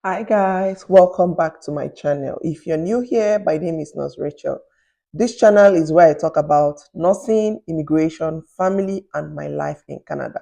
Hi guys, welcome back to my channel. If you're new here, my name is Nurse Rachel. This channel is where I talk about nursing, immigration, family, and my life in Canada.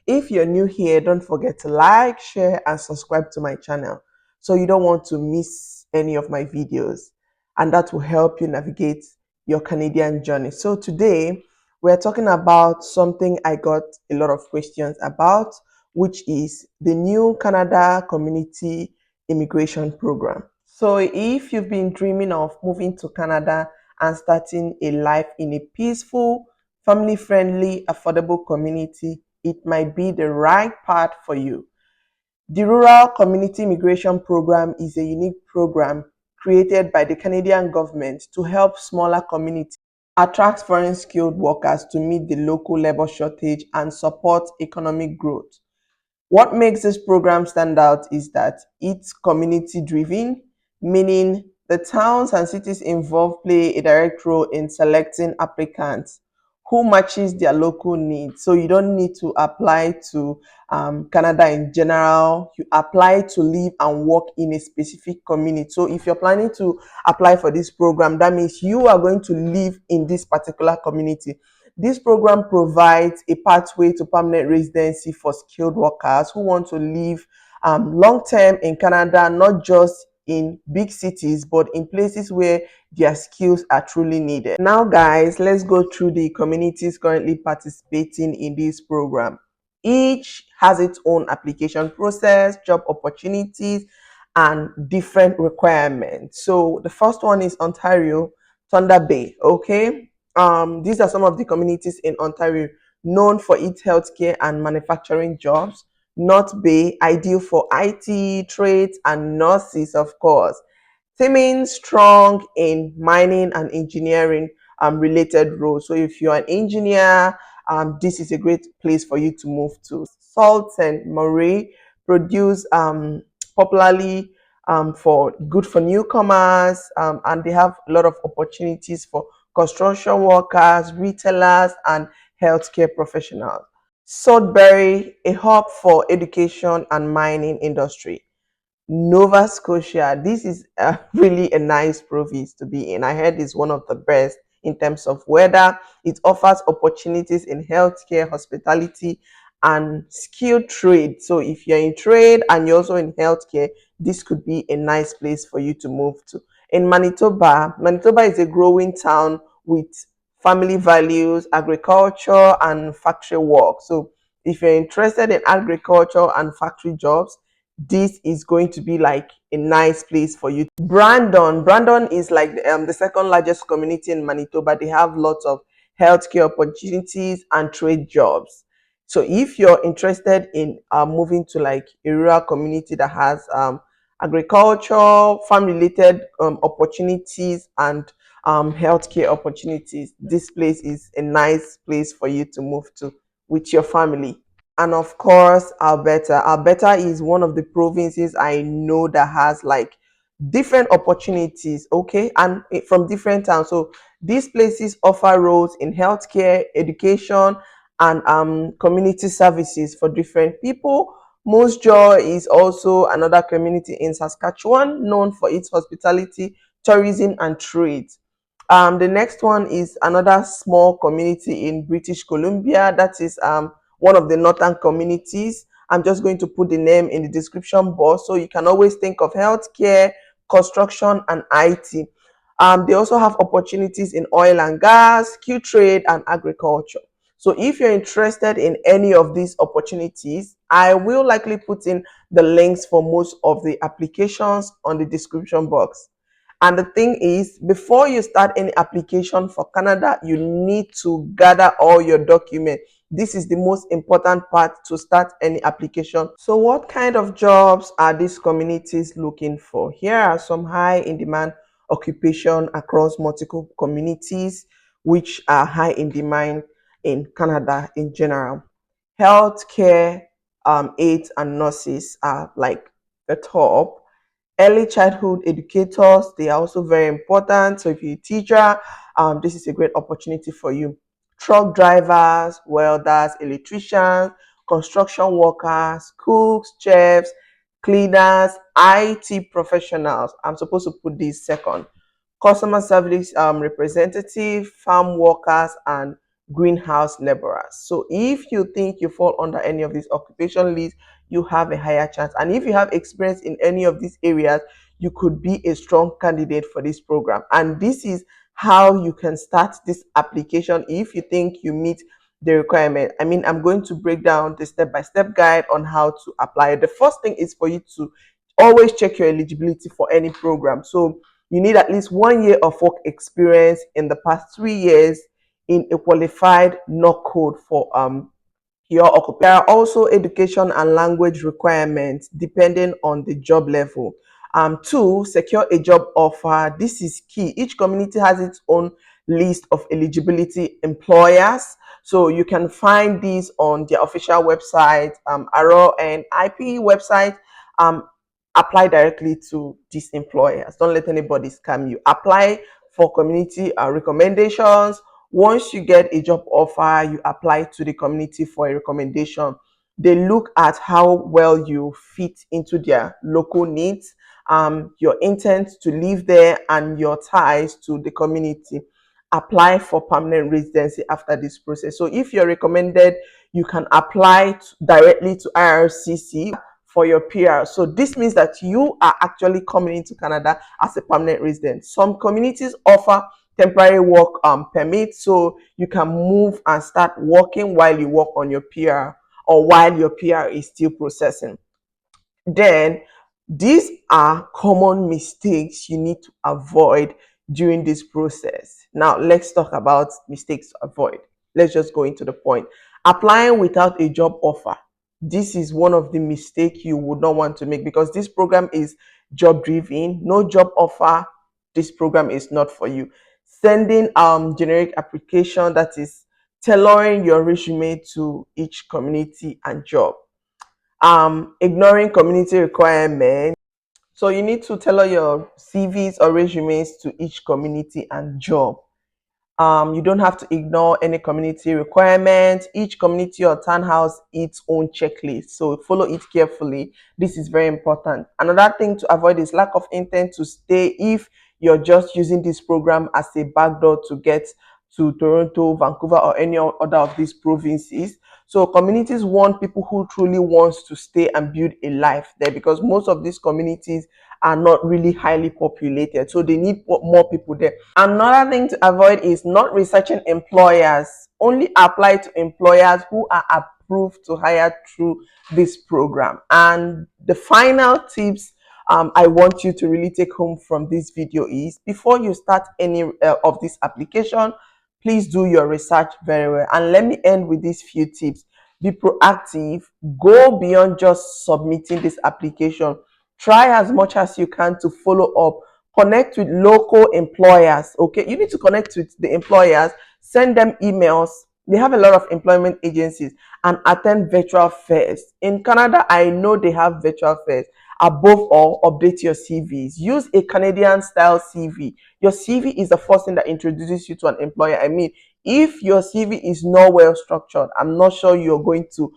If you're new here, don't forget to like, share, and subscribe to my channel so you don't want to miss any of my videos, and that will help you navigate your Canadian journey. So today we're talking about something I got a lot of questions about, which is the new Canada Community Immigration Program. So if you've been dreaming of moving to Canada and starting a life in a peaceful, family-friendly, affordable community, it might be the right path for you. The Rural Community Immigration Program is a unique program created by the Canadian government to help smaller communities attract foreign skilled workers to meet the local labor shortage and support economic growth. What makes this program stand out is that it's community driven, meaning the towns and cities involved play a direct role in selecting applicants who matches their local needs. So you don't need to apply to Canada in general. You apply to live and work in a specific community. So if you're planning to apply for this program, that means you are going to live in this particular community. This program provides a pathway to permanent residency for skilled workers who want to live long term in Canada, not just in big cities, but in places where their skills are truly needed. Now, guys, let's go through the communities currently participating in this program. Each has its own application process, job opportunities, and different requirements. So the first one is Ontario, Thunder Bay. Okay, these are some of the communities in Ontario known for its healthcare and manufacturing jobs. North Bay, ideal for IT, trades, and nurses, of course. Teaming strong in mining and engineering related roles. So if you're an engineer, this is a great place for you to move to. Salt and Murray produce popularly for good for newcomers, and they have a lot of opportunities for construction workers, retailers, and healthcare professionals. Sudbury, a hub for education and mining industry. Nova Scotia. This is really a nice province to be in. I heard it's one of the best in terms of weather. It offers opportunities in healthcare, hospitality, and skilled trade. So if you're in trade and you're also in healthcare, this could be a nice place for you to move to. In Manitoba, Manitoba is a growing town with family values, agriculture, and factory work. So if you're interested in agriculture and factory jobs, this is going to be like a nice place for you. Brandon is like the second largest community in Manitoba. They have lots of healthcare opportunities and trade jobs. So if you're interested in moving to like a rural community that has agriculture, farm related opportunities, and healthcare opportunities, this place is a nice place for you to move to with your family. And of course, Alberta. Alberta is one of the provinces I know that has like different opportunities, okay, and from different towns. So these places offer roles in healthcare, education, and community services for different people. Moose Jaw is also another community in Saskatchewan known for its hospitality, tourism, and trade. The next one is another small community in British Columbia. That is one of the northern communities. I'm just going to put the name in the description box so you can always think of healthcare, construction, and IT. They also have opportunities in oil and gas, skill trade, and agriculture. So if you're interested in any of these opportunities, I will likely put in the links for most of the applications on the description box. And the thing is, before you start any application for Canada, you need to gather all your documents. This is the most important part to start any application. So what kind of jobs are these communities looking for? Here are some high in demand occupation across multiple communities, which are high in demand in Canada in general. Healthcare aides and nurses are like the top. Early childhood educators, they are also very important. So if you're a teacher, this is a great opportunity for you. Truck drivers, welders, electricians, construction workers, cooks, chefs, cleaners, IT professionals. I'm supposed to put this second. Customer service representative, farm workers, and greenhouse laborers. So if you think you fall under any of these occupation lists, you have a higher chance. And if you have experience in any of these areas, you could be a strong candidate for this program. And this is how you can start this application if you think you meet the requirement. I mean, I'm going to break down the step-by-step guide on how to apply. The first thing is for you to always check your eligibility for any program. So you need at least 1 year of work experience in the past 3 years in a qualified NOC code for your occupation. There are also education and language requirements depending on the job level. Two, secure a job offer. This is key. Each community has its own list of eligibility employers. So you can find these on their official website, RNIP website. Apply directly to these employers. Don't let anybody scam you. Apply for community recommendations. Once you get a job offer, you apply to the community for a recommendation. They look at how well you fit into their local needs, your intent to live there, and your ties to the community. Apply for permanent residency after this process. So if you're recommended, you can apply directly to IRCC for your PR. So this means that you are actually coming into Canada as a permanent resident. Some communities offer temporary work permits, so you can move and start working while you work on your PR or while your PR is still processing. Then these are common mistakes you need to avoid during this process. Now let's talk about mistakes to avoid. Let's just go into the point. Applying without a job offer. This is one of the mistakes you would not want to make because this program is job driven. No job offer, this program is not for you. Sending generic application, that is tailoring your resume to each community and job. Ignoring community requirements. So you need to tailor your CVs or resumes to each community and job. You don't have to ignore any community requirements. Each community or town has its own checklist, so follow it carefully. This is very important. Another thing to avoid is lack of intent to stay. If you're just using this program as a backdoor to get to Toronto, Vancouver, or any other of these provinces. So communities want people who truly wants to stay and build a life there because most of these communities are not really highly populated. So they need more people there. Another thing to avoid is not researching employers. Only apply to employers who are approved to hire through this program. And the final tips I want you to really take home from this video is before you start any of this application, please do your research very well. And let me end with these few tips. Be proactive. Go beyond just submitting this application. Try as much as you can to follow up. Connect with local employers. Okay, you need to connect with the employers. Send them emails. They have a lot of employment agencies, and attend virtual fairs. In Canada, I know they have virtual fairs. Above all, update your CVs. Use a Canadian style CV. Your CV is the first thing that introduces you to an employer. I mean, if your CV is not well structured, I'm not sure you're going to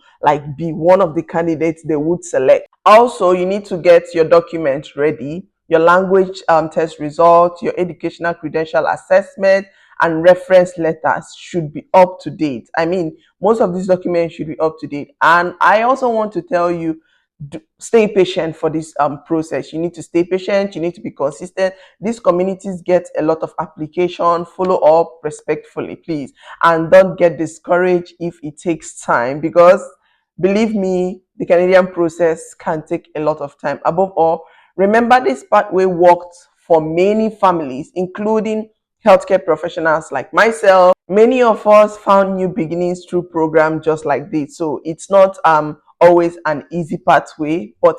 be one of the candidates they would select. Also, you need to get your documents ready, your language test results, your educational credential assessment, and reference letters should be up to date. I mean, most of these documents should be up to date. And I also want to tell you, stay patient for this process. You need to stay patient. You need to be consistent. These communities get a lot of application. Follow up respectfully, please, and don't get discouraged if it takes time, because believe me, the Canadian process can take a lot of time. Above all, remember this pathway worked for many families, including healthcare professionals like myself. Many of us found new beginnings through programs just like this. So it's not always an easy pathway, but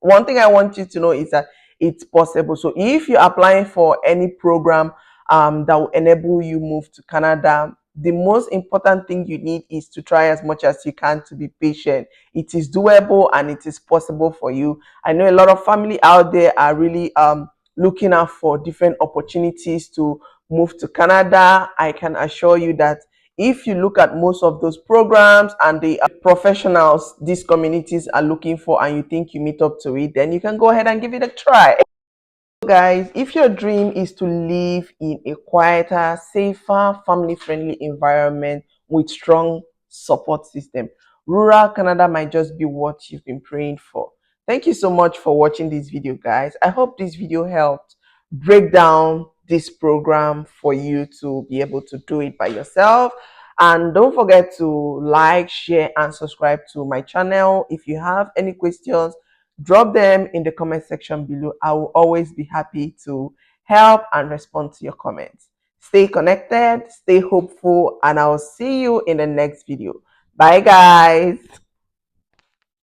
one thing I want you to know is that it's possible. So if you're applying for any program that will enable you move to Canada, the most important thing you need is to try as much as you can to be patient. It is doable and it is possible for you. I know a lot of family out there are really looking out for different opportunities to move to Canada. I can assure you that If you look at most of those programs and the professionals these communities are looking for and you think you meet up to it, then you can go ahead and give it a try. Guys, if your dream is to live in a quieter, safer, family-friendly environment with strong support system, rural Canada might just be what you've been praying for. Thank you so much for watching this video, guys. I hope this video helped break down this program for you to be able to do it by yourself. And don't forget to like, share, and subscribe to my channel. If you have any questions, drop them in the comment section below. I will always be happy to help and respond to your comments. Stay connected, stay hopeful, and I'll see you in the next video. Bye, guys.